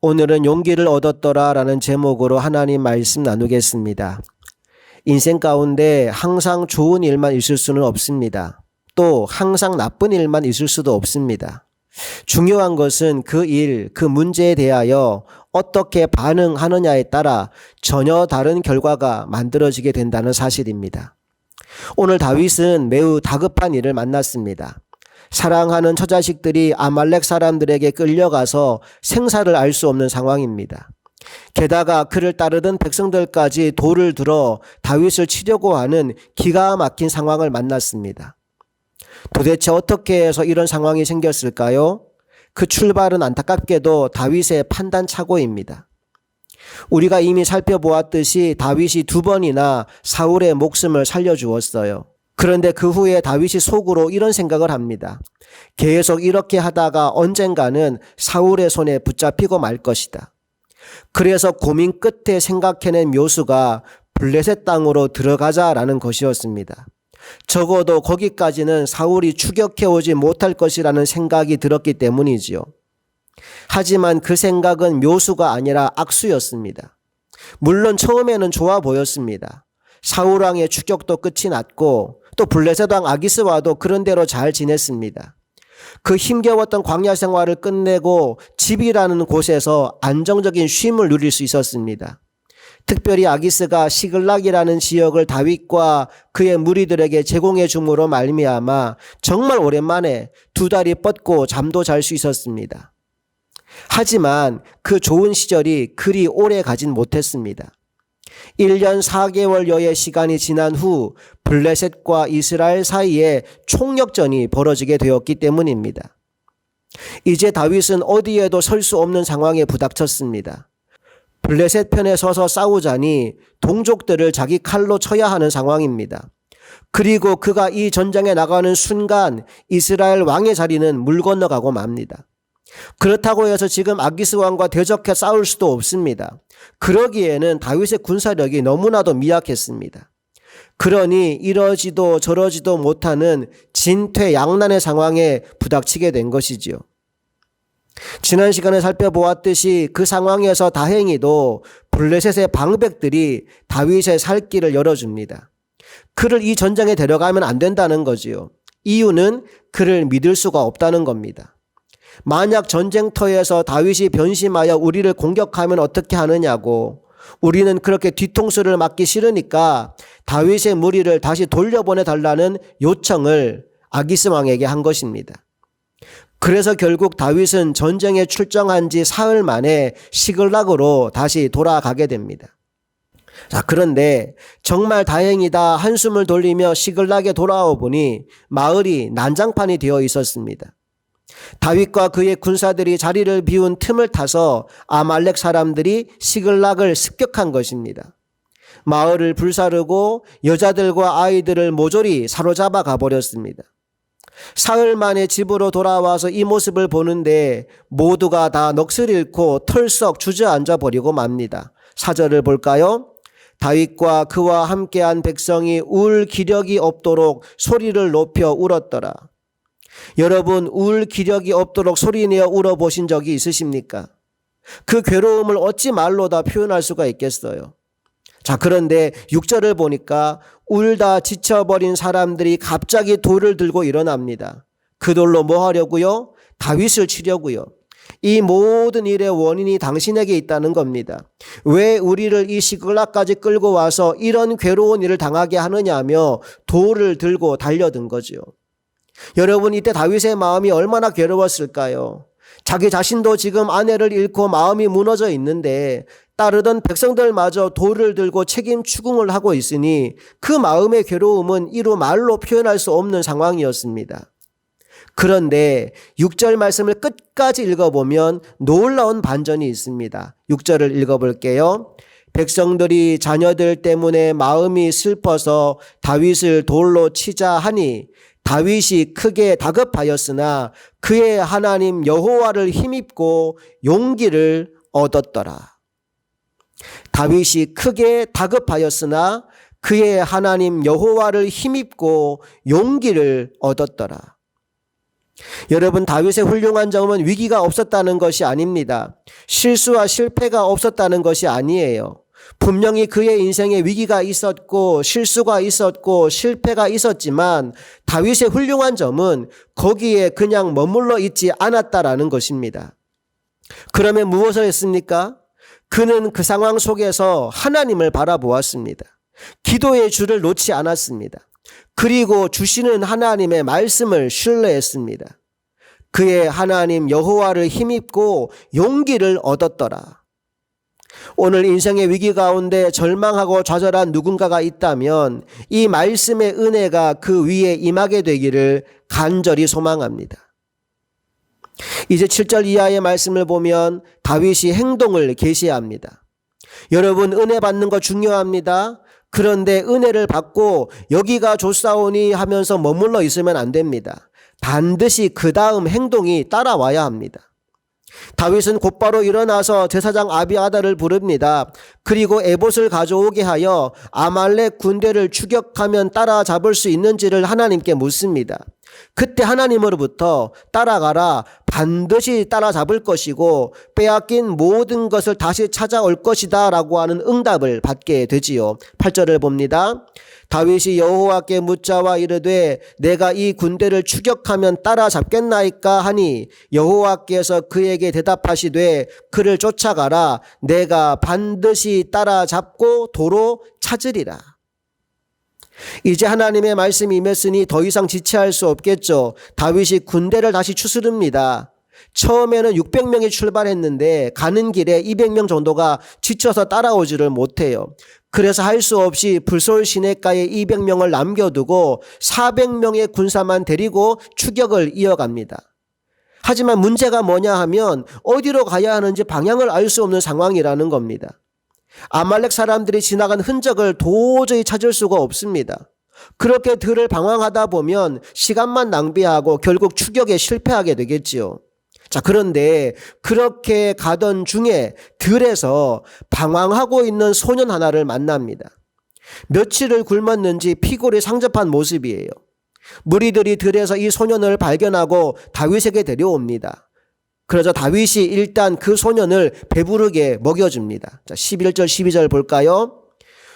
오늘은 용기를 얻었더라 라는 제목으로 하나님 말씀 나누겠습니다. 인생 가운데 항상 좋은 일만 있을 수는 없습니다. 또 항상 나쁜 일만 있을 수도 없습니다. 중요한 것은 그 일, 그 문제에 대하여 어떻게 반응하느냐에 따라 전혀 다른 결과가 만들어지게 된다는 사실입니다. 오늘 다윗은 매우 다급한 일을 만났습니다. 사랑하는 처자식들이 아말렉 사람들에게 끌려가서 생사를 알 수 없는 상황입니다. 게다가 그를 따르던 백성들까지 돌을 들어 다윗을 치려고 하는 기가 막힌 상황을 만났습니다. 도대체 어떻게 해서 이런 상황이 생겼을까요? 그 출발은 안타깝게도 다윗의 판단착오입니다. 우리가 이미 살펴보았듯이 다윗이 2번이나 사울의 목숨을 살려주었어요. 그런데 그 후에 다윗이 속으로 이런 생각을 합니다. 계속 이렇게 하다가 언젠가는 사울의 손에 붙잡히고 말 것이다. 그래서 고민 끝에 생각해낸 묘수가 블레셋 땅으로 들어가자라는 것이었습니다. 적어도 거기까지는 사울이 추격해오지 못할 것이라는 생각이 들었기 때문이지요. 하지만 그 생각은 묘수가 아니라 악수였습니다. 물론 처음에는 좋아 보였습니다. 사울왕의 추격도 끝이 났고 또 블레셋 왕 아기스와도 그런 대로 잘 지냈습니다. 그 힘겨웠던 광야 생활을 끝내고 집이라는 곳에서 안정적인 쉼을 누릴 수 있었습니다. 특별히 아기스가 시글락이라는 지역을 다윗과 그의 무리들에게 제공해 줌으로 말미암아 정말 오랜만에 2다리 뻗고 잠도 잘 수 있었습니다. 하지만 그 좋은 시절이 그리 오래 가진 못했습니다. 1년 4개월여의 시간이 지난 후 블레셋과 이스라엘 사이에 총력전이 벌어지게 되었기 때문입니다. 이제 다윗은 어디에도 설 수 없는 상황에 부닥쳤습니다. 블레셋 편에 서서 싸우자니 동족들을 자기 칼로 쳐야 하는 상황입니다. 그리고 그가 이 전장에 나가는 순간 이스라엘 왕의 자리는 물 건너가고 맙니다. 그렇다고 해서 지금 아기스 왕과 대적해 싸울 수도 없습니다. 그러기에는 다윗의 군사력이 너무나도 미약했습니다. 그러니 이러지도 저러지도 못하는 진퇴양난의 상황에 부닥치게 된 것이지요. 지난 시간에 살펴보았듯이 그 상황에서 다행히도 블레셋의 방백들이 다윗의 살 길을 열어줍니다. 그를 이 전장에 데려가면 안 된다는 거지요. 이유는 그를 믿을 수가 없다는 겁니다. 만약 전쟁터에서 다윗이 변심하여 우리를 공격하면 어떻게 하느냐고, 우리는 그렇게 뒤통수를 맞기 싫으니까 다윗의 무리를 다시 돌려보내달라는 요청을 아기스 왕에게 한 것입니다. 그래서 결국 다윗은 전쟁에 출정한 지 사흘 만에 시글락으로 다시 돌아가게 됩니다. 자, 그런데 정말 다행이다 한숨을 돌리며 시글락에 돌아와 보니 마을이 난장판이 되어 있었습니다. 다윗과 그의 군사들이 자리를 비운 틈을 타서 아말렉 사람들이 시글락을 습격한 것입니다. 마을을 불사르고 여자들과 아이들을 모조리 사로잡아 가버렸습니다. 사흘 만에 집으로 돌아와서 이 모습을 보는데 모두가 다 넋을 잃고 털썩 주저앉아 버리고 맙니다. 4절을 볼까요? 다윗과 그와 함께한 백성이 울 기력이 없도록 소리를 높여 울었더라. 여러분, 울 기력이 없도록 소리내어 울어보신 적이 있으십니까? 그 괴로움을 어찌 말로 다 표현할 수가 있겠어요. 자, 그런데 6절을 보니까 울다 지쳐버린 사람들이 갑자기 돌을 들고 일어납니다. 그 돌로 뭐 하려고요? 다윗을 치려고요. 이 모든 일의 원인이 당신에게 있다는 겁니다. 왜 우리를 이 시글락까지 끌고 와서 이런 괴로운 일을 당하게 하느냐며 돌을 들고 달려든 거죠. 여러분, 이때 다윗의 마음이 얼마나 괴로웠을까요? 자기 자신도 지금 아내를 잃고 마음이 무너져 있는데 따르던 백성들마저 돌을 들고 책임 추궁을 하고 있으니 그 마음의 괴로움은 이루 말로 표현할 수 없는 상황이었습니다. 그런데 6절 말씀을 끝까지 읽어보면 놀라운 반전이 있습니다. 6절을 읽어볼게요. 백성들이 자녀들 때문에 마음이 슬퍼서 다윗을 돌로 치자 하니 다윗이 크게 다급하였으나 그의 하나님 여호와를 힘입고 용기를 얻었더라. 다윗이 크게 다급하였으나 그의 하나님 여호와를 힘입고 용기를 얻었더라. 여러분, 다윗의 훌륭한 점은 위기가 없었다는 것이 아닙니다. 실수와 실패가 없었다는 것이 아니에요. 분명히 그의 인생에 위기가 있었고 실수가 있었고 실패가 있었지만 다윗의 훌륭한 점은 거기에 그냥 머물러 있지 않았다라는 것입니다. 그러면 무엇을 했습니까? 그는 그 상황 속에서 하나님을 바라보았습니다. 기도의 줄을 놓지 않았습니다. 그리고 주시는 하나님의 말씀을 신뢰했습니다. 그의 하나님 여호와를 힘입고 용기를 얻었더라. 오늘 인생의 위기 가운데 절망하고 좌절한 누군가가 있다면 이 말씀의 은혜가 그 위에 임하게 되기를 간절히 소망합니다. 이제 7절 이하의 말씀을 보면 다윗이 행동을 계시합니다. 여러분, 은혜 받는 거 중요합니다. 그런데 은혜를 받고 여기가 좋사오니 하면서 머물러 있으면 안 됩니다. 반드시 그 다음 행동이 따라와야 합니다. 다윗은 곧바로 일어나서 제사장 아비아달을 부릅니다. 그리고 에봇을 가져오게 하여 아말렉 군대를 추격하면 따라잡을 수 있는지를 하나님께 묻습니다. 그때 하나님으로부터 따라가라, 반드시 따라잡을 것이고 빼앗긴 모든 것을 다시 찾아올 것이다 라고 하는 응답을 받게 되지요. 8절을 봅니다. 다윗이 여호와께 묻자와 이르되 내가 이 군대를 추격하면 따라잡겠나이까 하니 여호와께서 그에게 대답하시되 그를 쫓아가라, 내가 반드시 따라잡고 도로 찾으리라. 이제 하나님의 말씀이 임했으니 더 이상 지체할 수 없겠죠. 다윗이 군대를 다시 추스릅니다. 처음에는 600명이 출발했는데 가는 길에 200명 정도가 지쳐서 따라오지를 못해요. 그래서 할 수 없이 불솔 시내가에 200명을 남겨두고 400명의 군사만 데리고 추격을 이어갑니다. 하지만 문제가 뭐냐 하면 어디로 가야 하는지 방향을 알 수 없는 상황이라는 겁니다. 아말렉 사람들이 지나간 흔적을 도저히 찾을 수가 없습니다. 그렇게 들을 방황하다 보면 시간만 낭비하고 결국 추격에 실패하게 되겠지요. 자, 그런데 그렇게 가던 중에 들에서 방황하고 있는 소년 하나를 만납니다. 며칠을 굶었는지 피골이 상접한 모습이에요. 무리들이 들에서 이 소년을 발견하고 다윗에게 데려옵니다. 그래서 다윗이 일단 그 소년을 배부르게 먹여줍니다. 자, 11절 12절 볼까요?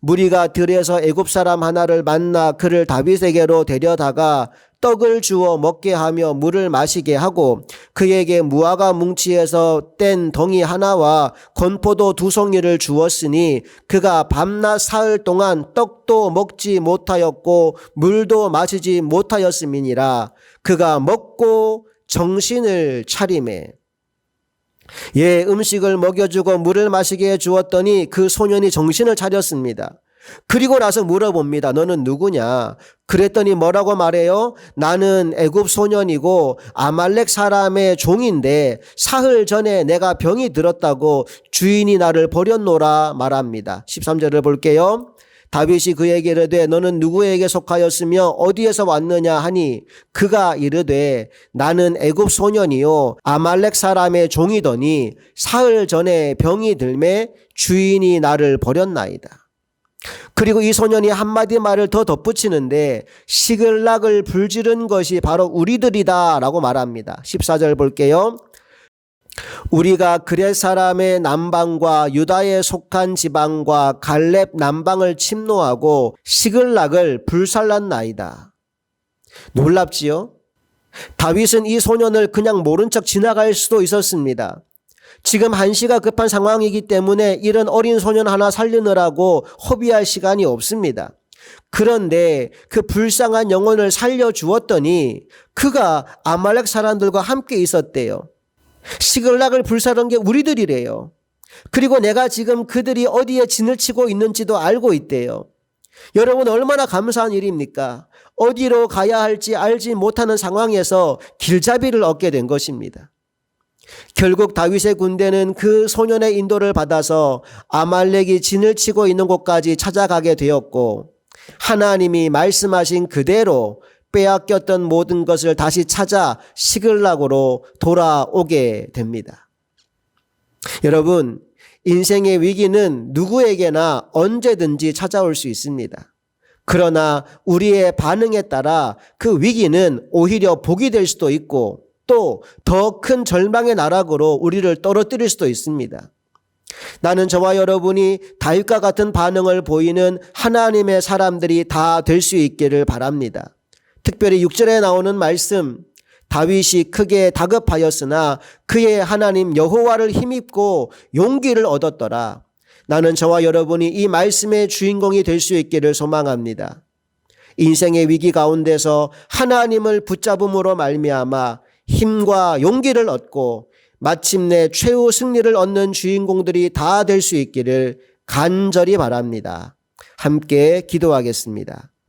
무리가 들에서 애굽 사람 하나를 만나 그를 다윗에게로 데려다가 떡을 주어 먹게 하며 물을 마시게 하고 그에게 무화과 뭉치에서 뗀 덩이 하나와 건포도 2송이를 주었으니 그가 밤낮 사흘 동안 떡도 먹지 못하였고 물도 마시지 못하였음이니라. 그가 먹고 정신을 차리매 음식을 먹여주고 물을 마시게 해주었더니 그 소년이 정신을 차렸습니다. 그리고 나서 물어봅니다. 너는 누구냐? 그랬더니 뭐라고 말해요? 나는 애굽 소년이고 아말렉 사람의 종인데 사흘 전에 내가 병이 들었다고 주인이 나를 버렸노라 말합니다. 13절을 볼게요. 다윗이 그에게 이르되 너는 누구에게 속하였으며 어디에서 왔느냐 하니 그가 이르되 나는 애굽 소년이요 아말렉 사람의 종이더니 사흘 전에 병이 들매 주인이 나를 버렸나이다. 그리고 이 소년이 한마디 말을 더 덧붙이는데 시글락을 불지른 것이 바로 우리들이다 라고 말합니다. 14절 볼게요. 우리가 그렛 사람의 남방과 유다에 속한 지방과 갈렙 남방을 침노하고 시글락을 불살랐나이다. 놀랍지요? 다윗은 이 소년을 그냥 모른 척 지나갈 수도 있었습니다. 지금 한시가 급한 상황이기 때문에 이런 어린 소년 하나 살리느라고 허비할 시간이 없습니다. 그런데 그 불쌍한 영혼을 살려주었더니 그가 아말렉 사람들과 함께 있었대요. 시글락을 불사른 게 우리들이래요. 그리고 내가 지금 그들이 어디에 진을 치고 있는지도 알고 있대요. 여러분, 얼마나 감사한 일입니까? 어디로 가야 할지 알지 못하는 상황에서 길잡이를 얻게 된 것입니다. 결국 다윗의 군대는 그 소년의 인도를 받아서 아말렉이 진을 치고 있는 곳까지 찾아가게 되었고 하나님이 말씀하신 그대로 빼앗겼던 모든 것을 다시 찾아 시글락으로 돌아오게 됩니다. 여러분, 인생의 위기는 누구에게나 언제든지 찾아올 수 있습니다. 그러나 우리의 반응에 따라 그 위기는 오히려 복이 될 수도 있고 또 더 큰 절망의 나락으로 우리를 떨어뜨릴 수도 있습니다. 나는 저와 여러분이 다윗과 같은 반응을 보이는 하나님의 사람들이 다 될 수 있기를 바랍니다. 특별히 6절에 나오는 말씀, 다윗이 크게 다급하였으나 그의 하나님 여호와를 힘입고 용기를 얻었더라. 나는 저와 여러분이 이 말씀의 주인공이 될 수 있기를 소망합니다. 인생의 위기 가운데서 하나님을 붙잡음으로 말미암아 힘과 용기를 얻고 마침내 최후 승리를 얻는 주인공들이 다 될 수 있기를 간절히 바랍니다. 함께 기도하겠습니다.